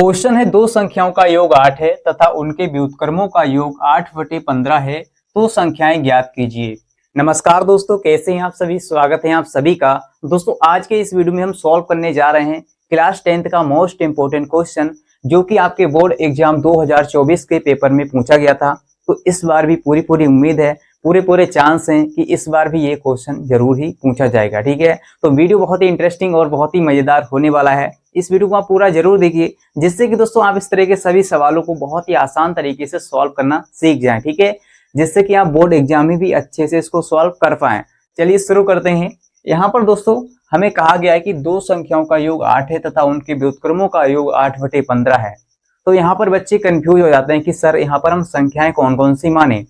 Question है दो संख्याओं का योग 8 है तथा उनके व्युत्क्रमों का योग 8/15 है, तो संख्याएं ज्ञात कीजिए। नमस्कार दोस्तों, कैसे हैं आप सभी। स्वागत है आप सभी का। दोस्तों आज के इस वीडियो में हम सॉल्व करने जा रहे हैं क्लास 10th का मोस्ट इंपोर्टेंट क्वेश्चन, जो कि आपके बोर्ड एग्जाम 2024 के पेपर में पूछा गया था। तो इस बार भी पूरी उम्मीद है, पूरे चांस हैं कि इस बार भी ये क्वेश्चन जरूर ही पूछा जाएगा। ठीक है, तो वीडियो बहुत ही इंटरेस्टिंग और बहुत ही मजेदार होने वाला है। इस वीडियो को आप पूरा जरूर देखिए, जिससे कि दोस्तों आप इस तरह के सभी सवालों को बहुत ही आसान तरीके से सॉल्व करना सीख जाएं। ठीक है, जिससे कि आप बोर्ड एग्जाम में भी अच्छे से इसको सॉल्व कर पाएं। चलिए शुरू करते हैं। यहाँ पर दोस्तों हमें कहा गया है कि दो संख्याओं का योग 8 है तथा उनके व्युत्क्रमों का योग 8/15 है। तो यहाँ पर बच्चे कंफ्यूज हो जाते हैं कि सर यहाँ पर हम संख्याएं कौन कौन सी माने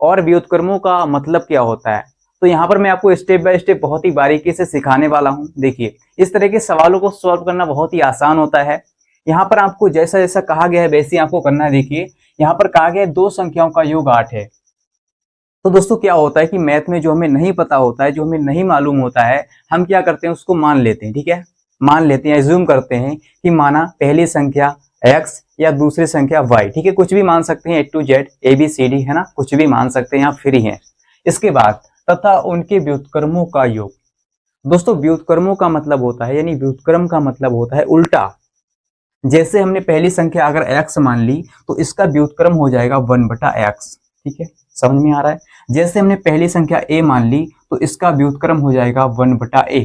और व्युत्क्रमों का मतलब क्या होता है। तो यहाँ पर मैं आपको स्टेप बाय स्टेप बहुत ही बारीकी से सिखाने वाला हूँ। देखिए, इस तरह के सवालों को सॉल्व करना बहुत ही आसान होता है। यहाँ पर आपको जैसा जैसा कहा गया है वैसे ही आपको करना है। देखिए, यहाँ पर कहा गया है दो संख्याओं का योग 8 है। तो दोस्तों क्या होता है कि मैथ में जो हमें नहीं पता होता है, जो हमें नहीं मालूम होता है, हम क्या करते हैं उसको मान लेते हैं। ठीक है, मान लेते हैं, एज्यूम करते हैं कि माना पहली संख्या x या दूसरी संख्या y। ठीक है, कुछ भी मान सकते हैं, A to Z ABCD है ना, कुछ भी मान सकते हैं, यहाँ फ्री है। इसके बाद तथा उनके व्युत्क्रमों का योग। दोस्तों व्युत्क्रमों का मतलब होता है, यानी व्युत्क्रम का मतलब होता है उल्टा। जैसे हमने पहली संख्या अगर x मान ली तो इसका व्युत्क्रम हो जाएगा 1/x। ठीक है, समझ में आ रहा है। जैसे हमने पहली संख्या a मान ली तो इसका व्युत्क्रम हो जाएगा 1/a,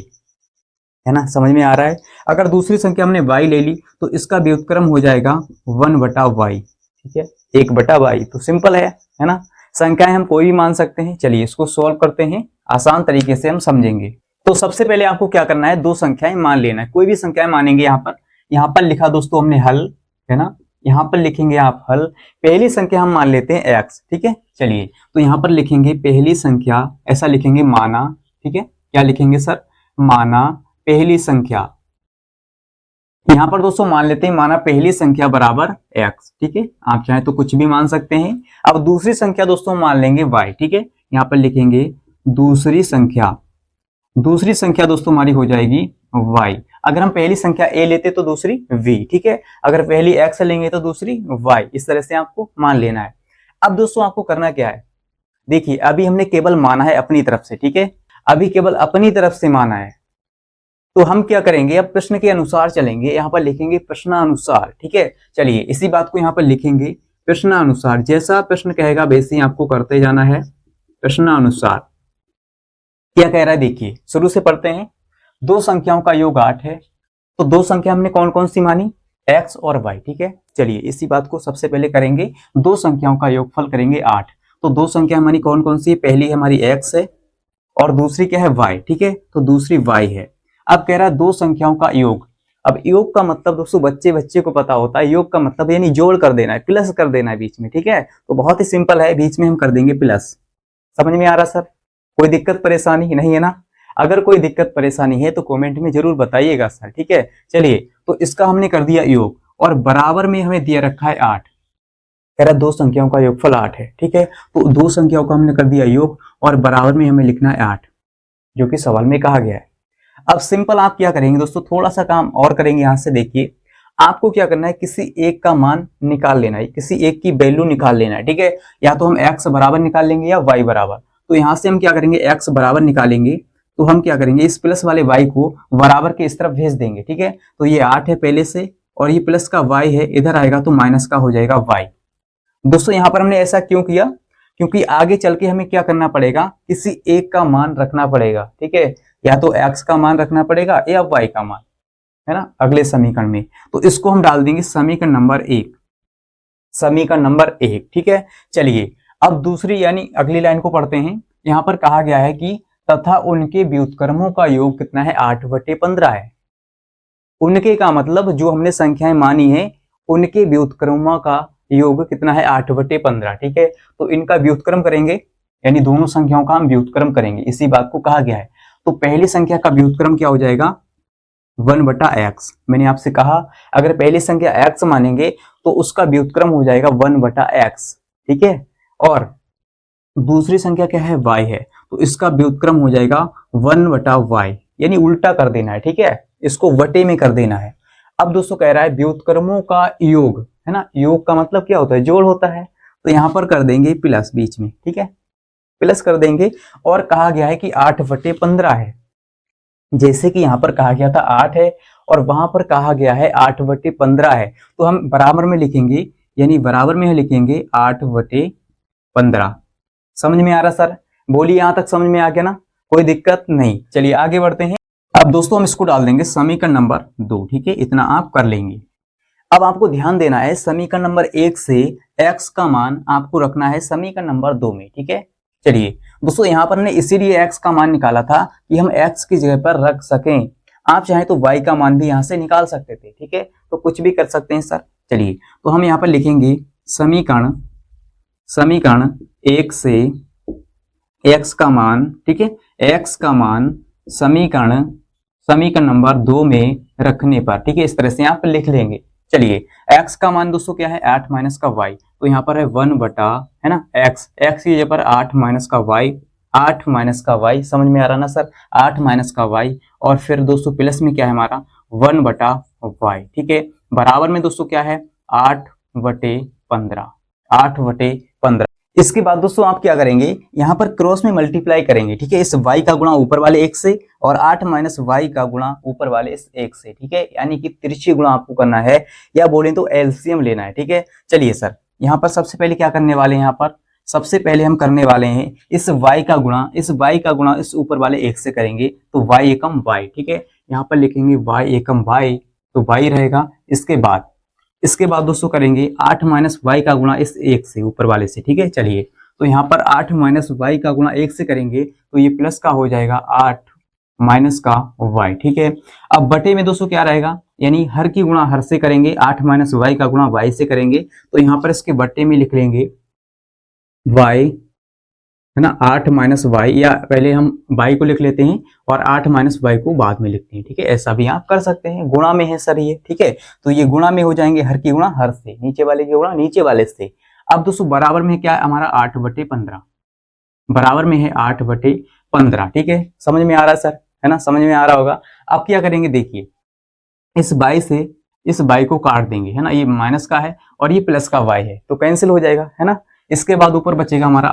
है ना, समझ में आ रहा है। अगर दूसरी संख्या हमने y ले ली तो इसका व्युत्क्रम हो जाएगा 1/y। ठीक है, 1/y। तो सिंपल है ना। संख्याएं हम कोई भी मान सकते हैं। चलिए इसको सॉल्व करते हैं, आसान तरीके से हम समझेंगे। तो सबसे पहले आपको क्या करना है, दो संख्याएं मान लेना है। कोई भी संख्याएं मानेंगे। यहाँ पर लिखा दोस्तों हमने हल, है ना, यहाँ पर लिखेंगे आप हल। पहली संख्या हम मान लेते हैं x। ठीक है, चलिए तो यहाँ पर लिखेंगे पहली संख्या, ऐसा लिखेंगे माना। ठीक है, क्या लिखेंगे सर, माना पहली संख्या। यहाँ पर दोस्तों मान लेते हैं माना पहली संख्या बराबर x। ठीक है, आप चाहे तो कुछ भी मान सकते हैं। अब दूसरी संख्या दोस्तों मान लेंगे y। ठीक है, यहाँ पर लिखेंगे दूसरी संख्या। दूसरी संख्या दोस्तों हमारी हो जाएगी y। अगर हम पहली संख्या a लेते तो दूसरी v। ठीक है, अगर पहली x लेंगे तो दूसरी y। इस तरह से आपको मान लेना है। अब दोस्तों आपको करना क्या है, देखिए अभी हमने केवल माना है अपनी तरफ से। ठीक है, अभी केवल अपनी तरफ से माना है। तो हम क्या करेंगे, अब प्रश्न के अनुसार चलेंगे। यहाँ पर लिखेंगे प्रश्नानुसार। ठीक है, चलिए इसी बात को यहाँ पर लिखेंगे प्रश्नानुसार। जैसा प्रश्न कहेगा वैसे ही आपको करते जाना है। प्रश्नानुसार क्या कह रहा है, देखिए शुरू से पढ़ते हैं। दो संख्याओं का योग 8 है। तो दो संख्या हमने कौन कौन सी मानी, x और y। ठीक है, चलिए इसी बात को सबसे पहले करेंगे। दो संख्याओं का योगफल करेंगे 8। तो दो संख्या हमारी कौन कौन सी है, पहली हमारी x है और दूसरी क्या है y। ठीक है, तो दूसरी y है। अब कह रहा है दो संख्याओं का योग। अब योग का मतलब दोस्तों बच्चे को पता होता है। योग का मतलब यानी जोड़ कर देना है, प्लस कर देना है बीच में। ठीक है, तो बहुत ही सिंपल है, बीच में हम कर देंगे प्लस। समझ में आ रहा सर, कोई दिक्कत परेशानी नहीं है ना। अगर कोई दिक्कत परेशानी है तो कमेंट में जरूर बताइएगा सर। ठीक है, चलिए तो इसका हमने कर दिया योग और बराबर में हमें दिया रखा है 8। कह रहा दो संख्याओं का योगफल 8 है। ठीक है, तो दो संख्याओं का हमने कर दिया योग और बराबर में हमें लिखना है 8, जो कि सवाल में कहा गया है। अब सिंपल आप क्या करेंगे दोस्तों, थोड़ा सा काम और करेंगे। यहां से देखिए, आपको क्या करना है, किसी एक का मान निकाल लेना है, किसी एक की वैल्यू निकाल लेना है। ठीक है, या तो हम x बराबर निकाल लेंगे या y बराबर। तो यहां से हम क्या करेंगे, x बराबर निकालेंगे तो हम क्या करेंगे, इस प्लस वाले y को बराबर के इस तरफ भेज देंगे। ठीक है, तो ये 8 है पहले से और ये प्लस का y है, इधर आएगा तो माइनस का हो जाएगा y। दोस्तों यहाँ पर हमने ऐसा क्यों किया, क्योंकि आगे चल के हमें क्या करना पड़ेगा, किसी एक का मान रखना पड़ेगा। ठीक है, या तो x का मान रखना पड़ेगा या y का मान, है ना, अगले समीकरण में। तो इसको हम डाल देंगे समीकरण नंबर 1, समीकरण नंबर 1। ठीक है, चलिए अब दूसरी यानी अगली लाइन को पढ़ते हैं। यहाँ पर कहा गया है कि तथा उनके व्युत्क्रमों का योग कितना है, 8/15 है। उनके का मतलब जो हमने संख्याएं मानी है उनके व्युत्क्रमों का योग कितना है, 8/15। ठीक है, तो इनका व्युत्क्रम करेंगे, यानी दोनों संख्याओं का हम व्युत्क्रम करेंगे। इसी बात को कहा गया है। तो पहली संख्या का व्युत्क्रम क्या हो जाएगा, 1/x। मैंने आपसे कहा अगर पहली संख्या x मानेंगे तो उसका व्युत्क्रम हो जाएगा 1/x। ठीक है, और दूसरी संख्या क्या है, y है, तो इसका व्युत्क्रम हो जाएगा 1/y, यानी उल्टा कर देना है। ठीक है, इसको वटे में कर देना है। अब दोस्तों कह रहा है व्युत्क्रमों का योग, है ना, योग का मतलब क्या होता है, जोड़ होता है। तो यहाँ पर कर देंगे प्लस बीच में, ठीक है, प्लस कर देंगे। और कहा गया है कि 8/15 है, जैसे कि यहाँ पर कहा गया था 8 है और वहां पर कहा गया है 8/15 है, तो हम बराबर में लिखेंगे, यानी बराबर में लिखेंगे 8/15। समझ में आ रहा सर? बोलिए, यहां तक समझ में आ गया ना, कोई दिक्कत नहीं। चलिए आगे बढ़ते हैं। अब दोस्तों हम इसको डाल देंगे समीकरण नंबर 2, ठीक है, इतना आप कर लेंगे। अब आपको ध्यान देना है, समीकरण नंबर 1 से x का मान आपको रखना है समीकरण नंबर 2 में, ठीक है। चलिए दोस्तों, यहाँ पर हमने इसीलिए x का मान निकाला था कि हम x की जगह पर रख सकें। आप चाहें तो y का मान भी यहाँ से निकाल सकते थे, ठीक है, तो कुछ भी कर सकते हैं सर। चलिए तो हम यहाँ पर लिखेंगे समीकरण समीकरण 1 से x का मान, ठीक है, x का मान समीकरण समीकरण नंबर 2 में रखने पर, ठीक है, इस तरह से यहाँ पर लिख लेंगे। चलिए x का मान दोस्तों क्या है, 8 माइनस का y, तो यहाँ पर है 1 बटा, है ना, x की जगह पर 8 माइनस का y, 8 माइनस का y, समझ में आ रहा ना सर, 8 माइनस का y, और फिर दोस्तों प्लस में क्या है हमारा 1 बटा y, ठीक है, बराबर में दोस्तों क्या है 8/15, 8/15। इसके बाद दोस्तों आप क्या करेंगे, यहाँ पर क्रॉस में मल्टीप्लाई करेंगे, ठीक है, इस y का गुणा ऊपर वाले एक से और 8 माइनस y का गुणा ऊपर वाले इस एक से, ठीक है, यानी कि तिरछी गुणा आपको करना है, या बोलें तो एलसीएम लेना है, ठीक है। चलिए सर, यहाँ पर सबसे पहले क्या करने वाले हैं, यहाँ पर सबसे पहले हम करने वाले हैं इस y का गुणा इस ऊपर वाले एक से करेंगे, तो y एकम y, ठीक है, यहाँ पर लिखेंगे y एकम y, तो y रहेगा। इसके बाद दोस्तों करेंगे 8 माइनस वाई का गुणा इस एक से ऊपर वाले से, ठीक है। चलिए तो यहाँ पर 8 माइनस वाई का गुणा एक से करेंगे तो ये प्लस का हो जाएगा 8 माइनस का वाई, ठीक है। अब बटे में दोस्तों क्या रहेगा, यानी हर की गुणा हर से करेंगे, 8 माइनस वाई का गुणा वाई से करेंगे, तो यहाँ पर इसके बटे में लिख लेंगे वाई, है ना, 8 माइनस वाई, या पहले हम वाई को लिख लेते हैं और 8 माइनस वाई को बाद में लिखते हैं, ठीक है, ऐसा भी आप कर सकते हैं। गुणा में है सर ये, ठीक है, तो ये गुणा में हो जाएंगे, हर की गुणा हर से, नीचे वाले की गुणा नीचे वाले से। अब दोस्तों बराबर में क्या है हमारा 8/15, बराबर में है 8/15, ठीक है, समझ में आ रहा है सर, है ना, समझ में आ रहा होगा। अब क्या करेंगे, देखिए इस बाई से इस बाई को काट देंगे, है ना, ये माइनस का है और ये प्लस का वाई है, तो कैंसिल हो जाएगा, है ना। इसके बाद ऊपर बचेगा हमारा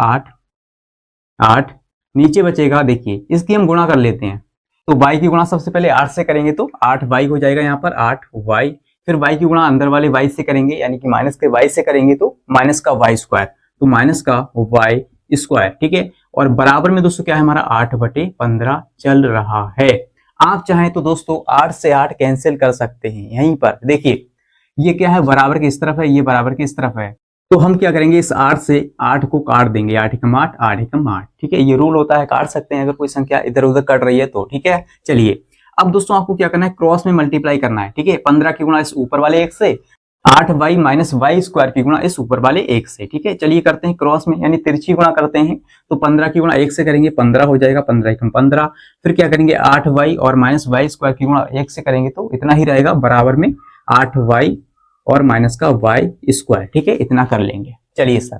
8, नीचे बचेगा, देखिए इसकी हम गुणा कर लेते हैं, तो y की गुणा सबसे पहले 8 से करेंगे तो 8y हो जाएगा, यहाँ पर 8y, फिर y की गुणा अंदर वाले y से करेंगे, यानी कि माइनस के y से करेंगे तो माइनस का y स्क्वायर, तो माइनस का y स्क्वायर, ठीक है। और बराबर में दोस्तों क्या है हमारा 8/15 चल रहा है। आप चाहें तो दोस्तों 8 से 8 कैंसिल कर सकते हैं, यहीं पर देखिए ये क्या है, बराबर की इस तरफ है, ये बराबर की इस तरफ है, तो हम क्या करेंगे, इस 8 से 8 को काट देंगे, 8 एकम 8, 8 एकम 8, ठीक है, ये रूल होता है, काट सकते हैं अगर कोई संख्या इधर उधर कट रही है तो, ठीक है। चलिए अब दोस्तों आपको क्या करना है, क्रॉस में मल्टीप्लाई करना है, ठीक है, 15 की गुणा इस ऊपर वाले एक से, 8y माइनस वाई स्क्वायर की गुणा इस ऊपर वाले एक से, ठीक है। चलिए करते हैं क्रॉस में, यानी तिरछी गुणा करते हैं, तो 15 की गुणा एक से करेंगे 15 हो जाएगा, 15 एकम 15, फिर क्या करेंगे 8y और माइनस वाई स्क्वायर की गुणा एक से करेंगे तो इतना ही रहेगा, बराबर में 8y और माइनस का वाई स्क्वायर, ठीक है, इतना कर लेंगे। चलिए सर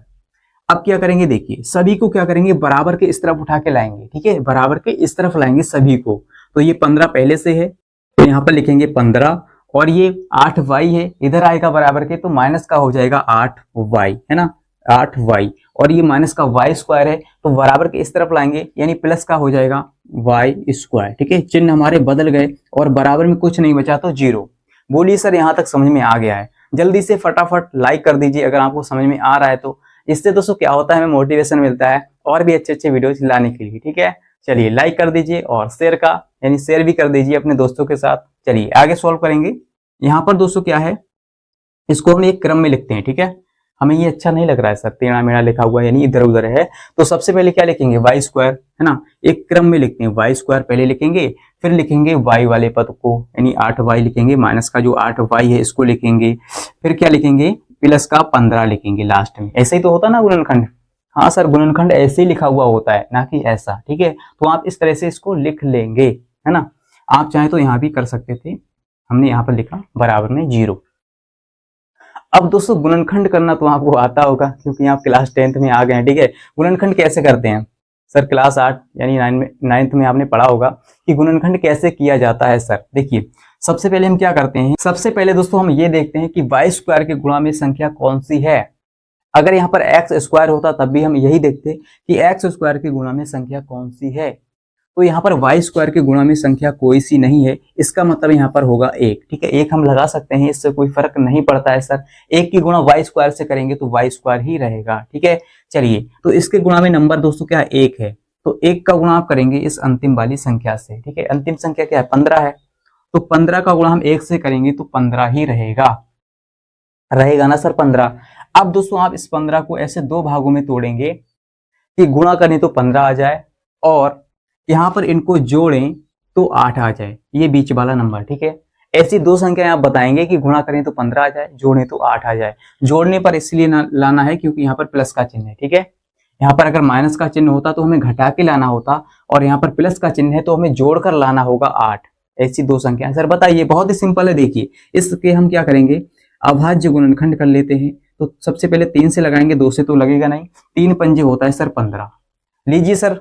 अब क्या करेंगे, देखिए सभी को क्या करेंगे, बराबर के इस तरफ उठा के लाएंगे, ठीक है, बराबर के इस तरफ लाएंगे सभी को, तो ये 15 पहले से है, तो यहाँ पर लिखेंगे 15, और ये 8y है, इधर आएगा बराबर के, तो माइनस का हो जाएगा 8y, है ना, 8y, और ये माइनस का y स्क्वायर है, तो बराबर के इस तरफ लाएंगे, यानी प्लस का हो जाएगा y स्क्वायर, ठीक है, चिन्ह हमारे बदल गए और बराबर में कुछ नहीं बचा तो 0। बोलिए सर यहाँ तक समझ में आ गया है? जल्दी से फटाफट लाइक कर दीजिए अगर आपको समझ में आ रहा है तो, इससे दोस्तों क्या होता है, हमें मोटिवेशन मिलता है और भी अच्छे अच्छे वीडियोज लाने के लिए, ठीक है। चलिए लाइक कर दीजिए और शेयर का, यानी शेयर भी कर दीजिए अपने दोस्तों के साथ। चलिए आगे सॉल्व करेंगे। यहाँ पर दोस्तों क्या है, इसको हम एक क्रम में लिखते हैं, ठीक है, हमें ये अच्छा नहीं लग रहा है सर, टेढ़ा मेढ़ा लिखा हुआ है, यानी इधर उधर है, तो सबसे पहले क्या लिखेंगे, वाई स्क्वायर, है ना, एक क्रम में लिखते हैं, वाई स्क्वायर पहले लिखेंगे, फिर लिखेंगे वाई वाले पद को, यानी 8y लिखेंगे, माइनस का जो 8y है इसको लिखेंगे, फिर क्या लिखेंगे, प्लस का 15 लिखेंगे लास्ट में। ऐसे ही तो होता ना गुणनखंड, हाँ सर गुणनखंड ऐसे ही लिखा हुआ होता है, ना कि ऐसा, ठीक है, तो आप इस तरह से इसको लिख लेंगे, है ना। आप चाहें तो यहाँ भी कर सकते थे, हमने यहाँ पर लिखा बराबर में 0। अब दोस्तों गुणनखंड करना तो आपको आता होगा क्योंकि आप क्लास 10th में आ गए हैं, ठीक है। गुणनखंड कैसे करते हैं सर, क्लास 8 यानी 9th में आपने पढ़ा होगा कि गुणनखंड कैसे किया जाता है सर। देखिए सबसे पहले हम क्या करते हैं, सबसे पहले दोस्तों हम ये देखते हैं कि वाई स्क्वायर के गुणा में संख्या कौन सी है। अगर यहाँ पर एक्स स्क्वायर होता तब भी हम यही देखते कि एक्स स्क्वायर के गुणा में संख्या कौन सी है। तो यहाँ पर वाई स्क्वायर के गुणा में संख्या कोई सी नहीं है, इसका मतलब यहाँ पर होगा एक। ठीक है, एक हम लगा सकते हैं, इससे कोई फर्क नहीं पड़ता है सर। एक की गुणा वाई स्क्वायर से करेंगे तो वाई स्क्वायर ही रहेगा। ठीक है, चलिए तो इसके गुणा में नंबर दोस्तों क्या है, एक है, तो एक का गुणा आप करेंगे इस अंतिम वाली संख्या से। ठीक है, अंतिम संख्या क्या है, 15 है, तो 15 का गुणा हम एक से करेंगे तो 15 ही रहेगा ना सर, 15। अब दोस्तों आप इस 15 को ऐसे दो भागों में तोड़ेंगे कि गुणा करें तो 15 आ जाए और यहाँ पर इनको जोड़ें तो 8 आ जाए, ये बीच वाला नंबर। ठीक है, ऐसी दो संख्याएं आप बताएंगे कि गुणा करें तो 15 आ जाए, जोड़ें तो 8 आ जाए। जोड़ने पर इसलिए लाना है क्योंकि यहाँ पर प्लस का चिन्ह है। ठीक है, यहाँ पर अगर माइनस का चिन्ह होता तो हमें घटा के लाना होता, और यहाँ पर प्लस का चिन्ह है तो हमें जोड़कर लाना होगा 8। ऐसी दो संख्या सर बताइए, बहुत ही सिंपल है। देखिए इसके हम क्या करेंगे, अभाज्य गुणनखंड कर लेते हैं। तो सबसे पहले 3 से लगाएंगे, 2 से तो लगेगा नहीं, 3 पंजे होता है सर 15। लीजिए सर,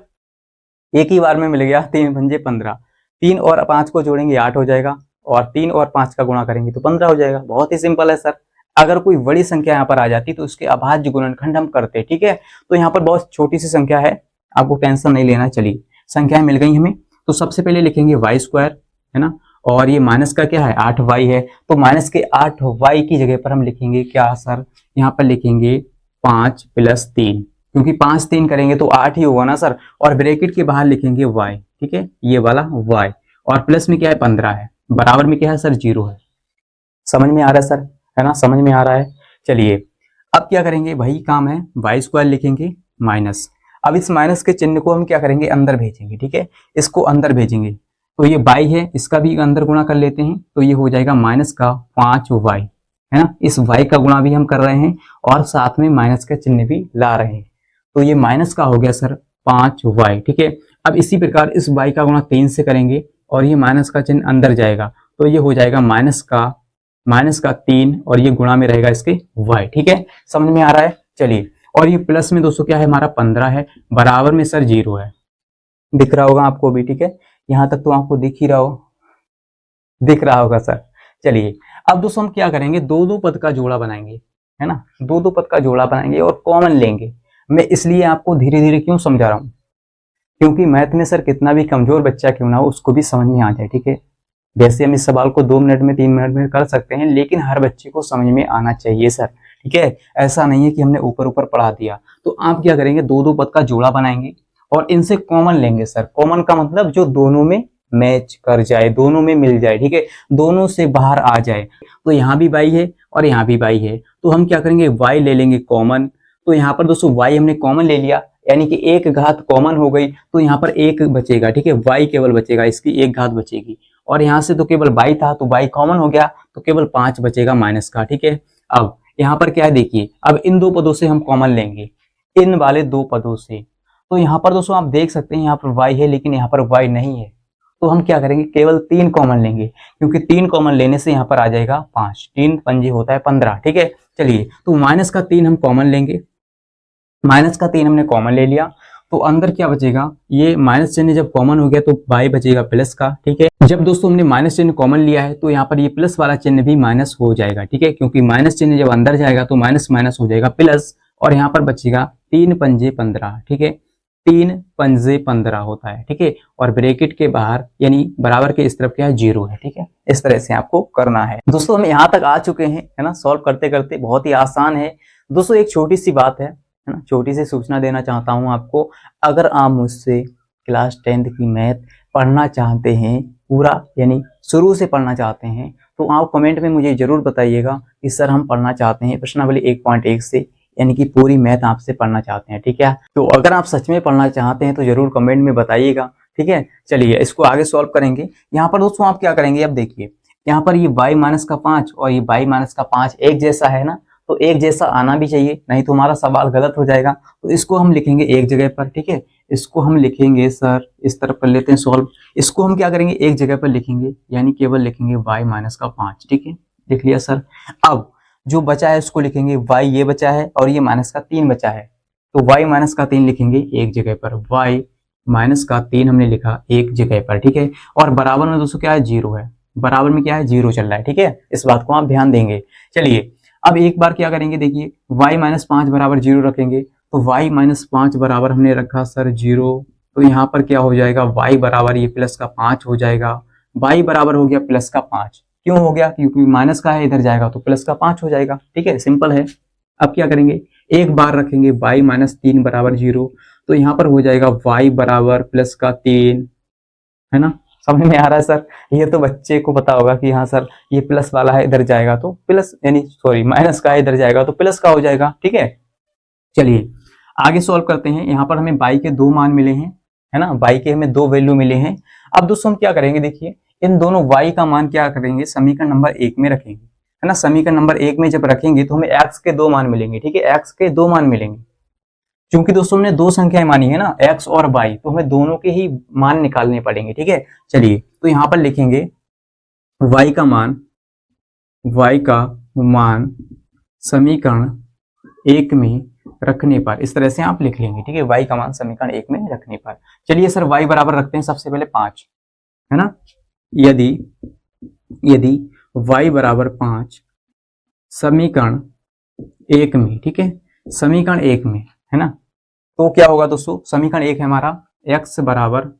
एक ही बार में मिल गया, 3 पंजे 15। 3 और 5 को जोड़ेंगे 8 हो जाएगा, और 3 और 5 का गुणा करेंगे तो 15 हो जाएगा। बहुत ही सिंपल है सर। अगर कोई बड़ी संख्या यहाँ पर आ जाती तो उसके अभाज्य गुणनखंड हम करते। ठीक है, तो यहाँ पर बहुत छोटी सी संख्या है, आपको टेंशन नहीं लेना। चलिए संख्याएं मिल गई हमें, तो सबसे पहले लिखेंगे वाई स्क्वायर, है ना, और ये माइनस का क्या है 8y है, तो माइनस के 8y की जगह पर हम लिखेंगे क्या सर, यहाँ पर लिखेंगे 5 + 3, क्योंकि 5 3 करेंगे तो 8 ही होगा ना सर, और ब्रैकेट के बाहर लिखेंगे y। ठीक है, ये वाला y, और प्लस में क्या है 15 है, बराबर में क्या है सर 0 है। समझ में आ रहा है सर, है ना, समझ में आ रहा है। चलिए अब क्या करेंगे, वही काम है, वाई स्क्वायर लिखेंगे माइनस। अब इस माइनस के चिन्ह को हम क्या करेंगे, अंदर भेजेंगे। ठीक है, इसको अंदर भेजेंगे, तो ये बाई है, इसका भी अंदर गुणा कर लेते हैं, तो ये हो जाएगा माइनस का 5y, है ना। इस y का गुणा भी हम कर रहे हैं और साथ में माइनस का चिन्ह भी ला रहे हैं, तो ये माइनस का हो गया सर 5y। ठीक है, अब इसी प्रकार इस y का गुणा 3 से करेंगे और ये माइनस का चिन्ह अंदर जाएगा, तो ये हो जाएगा माइनस का 3, और ये गुणा में रहेगा इसके y। ठीक है, समझ में आ रहा है। चलिए, और ये प्लस में दोस्तों क्या है, हमारा 15 है, बराबर में सर 0 है। दिख रहा होगा आपको भी। ठीक है, यहां तक तो आपको दिख रहा होगा सर। चलिए अब दोस्तों हम क्या करेंगे, दो पद का जोड़ा बनाएंगे, है ना, दो पद का जोड़ा बनाएंगे और कॉमन लेंगे। मैं इसलिए आपको धीरे धीरे क्यों समझा रहा हूं, क्योंकि मैथ में सर कितना भी कमजोर बच्चा क्यों ना हो उसको भी समझ में आ जाए। ठीक है, वैसे हम इस सवाल को 2 मिनट में 3 मिनट में कर सकते हैं, लेकिन हर बच्चे को समझ में आना चाहिए सर। ठीक है, ऐसा नहीं है कि हमने ऊपर ऊपर पढ़ा दिया। तो आप क्या करेंगे, दो पद का जोड़ा बनाएंगे और इनसे कॉमन लेंगे सर। कॉमन का मतलब जो दोनों में मैच कर जाए, दोनों में मिल जाए। ठीक है, दोनों से बाहर आ जाए। तो यहाँ भी y है और यहाँ भी y है, तो हम क्या करेंगे, y ले लेंगे कॉमन। तो यहाँ पर दोस्तों y हमने कॉमन ले लिया, यानी कि एक घात कॉमन हो गई, तो यहाँ पर एक बचेगा। ठीक है, y केवल बचेगा, इसकी एक घात बचेगी, और यहाँ से तो केवल y था तो y कॉमन हो गया, तो केवल 5 बचेगा माइनस का। ठीक है, अब यहाँ पर क्या है देखिए, अब इन दो पदों से हम कॉमन लेंगे, इन वाले दो पदों से। तो यहाँ पर दोस्तों आप देख सकते हैं यहाँ पर y है लेकिन यहाँ पर y नहीं है, तो हम क्या करेंगे, केवल 3 कॉमन लेंगे, क्योंकि 3 कॉमन लेने से यहाँ पर आ जाएगा 5, 3 पंजे होता है 15। ठीक है, चलिए तो माइनस का 3 हम कॉमन लेंगे, माइनस का 3 हमने कॉमन ले लिया, तो अंदर क्या बचेगा, ये माइनस चिन्ह जब कॉमन हो गया तो y बचेगा प्लस का। ठीक है, जब दोस्तों हमने माइनस चिन्ह कॉमन लिया है तो यहाँ पर ये प्लस वाला चिन्ह भी माइनस हो जाएगा। ठीक है, क्योंकि माइनस चिन्ह जब अंदर जाएगा तो माइनस माइनस हो जाएगा प्लस, और यहाँ पर बचेगा 3 पंजे 15। ठीक है, 3 पंजे 15 होता है। ठीक है, और ब्रैकेट के बाहर यानी बराबर के इस तरफ क्या है 0 है। ठीक है, इस तरह से आपको करना है। दोस्तों हम यहाँ तक आ चुके हैं, है ना, सॉल्व करते करते, बहुत ही आसान है। दोस्तों एक छोटी सी बात है ना, छोटी सी सूचना देना चाहता हूँ आपको। अगर आप मुझसे क्लास 10th की मैथ पढ़ना चाहते हैं पूरा, यानी शुरू से पढ़ना चाहते हैं, तो आप कमेंट में मुझे जरूर बताइएगा कि सर हम पढ़ना चाहते हैं प्रश्नावली 1.1 से, यानी कि पूरी मैथ आपसे पढ़ना चाहते हैं। ठीक है, तो अगर आप सच में पढ़ना चाहते हैं तो जरूर कमेंट में बताइएगा। ठीक है, चलिए इसको आगे सॉल्व करेंगे। यहाँ पर दोस्तों आप क्या करेंगे, अब देखिए यहाँ पर ये y माइनस का 5 और ये y माइनस का 5 एक जैसा है ना, तो एक जैसा आना भी चाहिए, नहीं तो हमारा सवाल गलत हो जाएगा। तो इसको हम लिखेंगे एक जगह पर। ठीक है, इसको हम लिखेंगे सर, इस तरफ कर लेते हैं सॉल्व, इसको हम क्या करेंगे एक जगह पर लिखेंगे, यानी केवल लिखेंगे y माइनस का 5। ठीक है, लिख लिया सर। अब जो बचा है उसको लिखेंगे, y ये बचा है और ये माइनस का 3 बचा है, तो y माइनस का 3 लिखेंगे एक जगह पर, y माइनस का 3 हमने लिखा एक जगह पर। ठीक है, और बराबर में दोस्तों क्या है 0 है, बराबर में क्या है 0 चल रहा है। ठीक है, इस बात को आप ध्यान देंगे। चलिए अब एक बार क्या करेंगे, देखिए y माइनस 5 बराबर 0 रखेंगे, तो y माइनस 5 बराबर हमने रखा सर 0, तो यहाँ पर क्या हो जाएगा y बराबर ये प्लस का 5 हो जाएगा। y बराबर हो गया प्लस का 5, क्यों हो गया, क्योंकि माइनस का है, इधर जाएगा तो प्लस का 5 हो जाएगा। ठीक है, सिंपल है। अब क्या करेंगे, एक बार रखेंगे y माइनस 3 बराबर 0, तो यहाँ पर हो जाएगा y बराबर प्लस का 3, है ना। समझ में आ रहा है सर, ये तो बच्चे को पता होगा कि हाँ सर ये प्लस वाला है, इधर जाएगा तो प्लस, यानी सॉरी माइनस का है, इधर जाएगा तो प्लस का हो जाएगा। ठीक है, चलिए आगे सॉल्व करते हैं। यहाँ पर हमें y के 2 मान मिले हैं, है ना, y के हमें 2 वैल्यू मिले हैं। अब दोस्तों हम क्या करेंगे, देखिए इन दोनों y का मान क्या करेंगे, समीकरण नंबर 1 में रखेंगे, है ना। समीकरण नंबर 1 में जब रखेंगे तो हमें x के 2 मान मिलेंगे। ठीक है, x के 2 मान मिलेंगे, क्योंकि दोस्तों हमने 2 संख्याएं मानी है ना, x और y, तो हमें दोनों के ही मान निकालने पड़ेंगे। ठीक है, चलिए तो यहाँ पर लिखेंगे y का मान समीकरण 1 में रखने पर, इस तरह से आप लिख लेंगे। ठीक है, y का मान समीकरण 1 में रखने पर। चलिए सर y बराबर रखते हैं सबसे पहले 5, है ना। यदि y बराबर 5 समीकरण 1 में, ठीक है, समीकरण 1 में, है ना, तो क्या होगा दोस्तों, समीकरण 1 है हमारा x बराबर,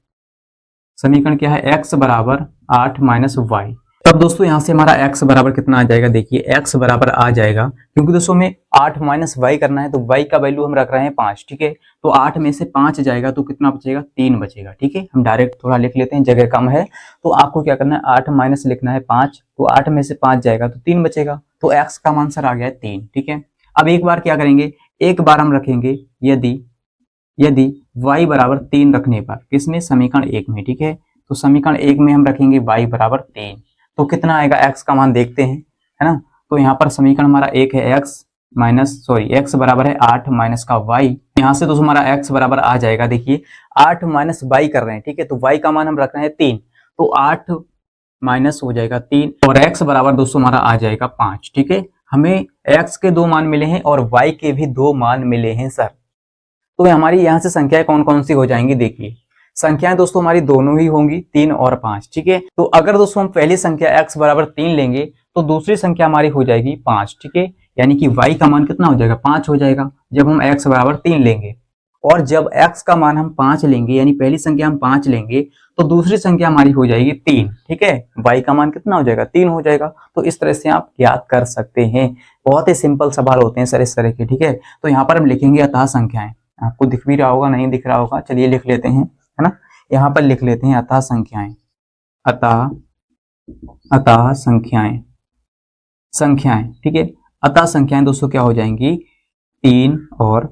समीकरण क्या है, x बराबर 8 माइनस वाई। तब दोस्तों यहाँ से हमारा x बराबर कितना आ जाएगा, देखिए x बराबर आ जाएगा, क्योंकि दोस्तों हमें 8 माइनस वाई करना है, तो y का वैल्यू हम रख रहे हैं 5। ठीक है, तो 8 में से 5 जाएगा तो कितना बचेगा, 3 बचेगा। ठीक है, हम डायरेक्ट थोड़ा लिख लेते हैं, जगह कम है तो आपको क्या करना है, 8 माइनस लिखना है 5, तो 8 में से 5 जाएगा तो 3 बचेगा, तो x का मान सर आ गया 3। ठीक है, अब एक बार क्या करेंगे, एक बार हम रखेंगे यदि y बराबर 3 रखने पर, किसमें, समीकरण 1 में। ठीक है, तो समीकरण 1 में हम रखेंगे y बराबर 3, तो कितना आएगा, x का मान देखते हैं, है ना। तो यहाँ पर समीकरण हमारा 1 है, x बराबर है 8 माइनस का y, यहाँ से तो हमारा x बराबर आ जाएगा, देखिए 8 माइनस y कर रहे हैं। ठीक है, तो y का मान हम रख रहे हैं 3, तो 8 माइनस हो जाएगा 3, और x बराबर दोस्तों हमारा आ जाएगा 5। ठीक है, हमें x के 2 मान मिले हैं और y के भी 2 मान मिले हैं सर। तो हमारी यहाँ से संख्याएं कौन कौन सी हो जाएंगी, देखिए संख्याएं दोस्तों हमारी दोनों ही होंगी, 3 और 5। ठीक है, तो अगर दोस्तों हम पहली संख्या x बराबर 3 लेंगे तो दूसरी संख्या हमारी हो जाएगी 5। ठीक है, यानी कि y का मान कितना हो जाएगा, 5 हो जाएगा जब हम x बराबर 3 लेंगे, और जब x का मान हम 5 लेंगे, यानी पहली संख्या हम 5 लेंगे तो दूसरी संख्या हमारी हो जाएगी 3। ठीक है, y का मान कितना हो जाएगा, 3 हो जाएगा। तो इस तरह से आप याद कर सकते हैं, बहुत ही सिंपल सवाल होते हैं सर इस तरह के। ठीक है, तो यहाँ पर हम लिखेंगे अतः संख्याएं, आपको दिख भी रहा होगा, नहीं दिख रहा होगा, चलिए लिख लेते हैं, है ना। यहाँ पर लिख लेते हैं अतः संख्याएं, अतः संख्याएं। ठीक है, अतः संख्याएं दोस्तों क्या हो जाएंगी, 3 और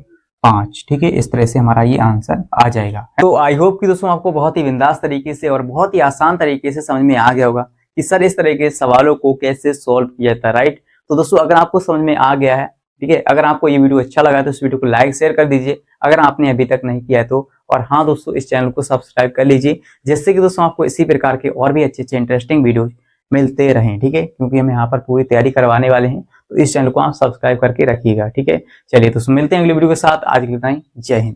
5। ठीक है, इस तरह से हमारा ये आंसर आ जाएगा। तो आई होप कि दोस्तों आपको बहुत ही बिंदास तरीके से और बहुत ही आसान तरीके से समझ में आ गया होगा कि सर इस तरह के सवालों को कैसे सॉल्व किया जाता है, राइट। तो दोस्तों अगर आपको समझ में आ गया है, ठीक है, अगर आपको ये वीडियो अच्छा लगा तो इस वीडियो को लाइक शेयर कर दीजिए अगर आपने अभी तक नहीं किया है तो, और हाँ दोस्तों इस चैनल को सब्सक्राइब कर लीजिए, जिससे कि दोस्तों आपको इसी प्रकार के और भी अच्छे इंटरेस्टिंग वीडियो मिलते रहें। ठीक है, क्योंकि हम यहाँ पर पूरी तैयारी करवाने वाले हैं, तो इस चैनल को आप सब्सक्राइब करके रखिएगा। ठीक है, चलिए दोस्तों मिलते हैं अगली वीडियो के साथ, आज के लिए जय हिंद।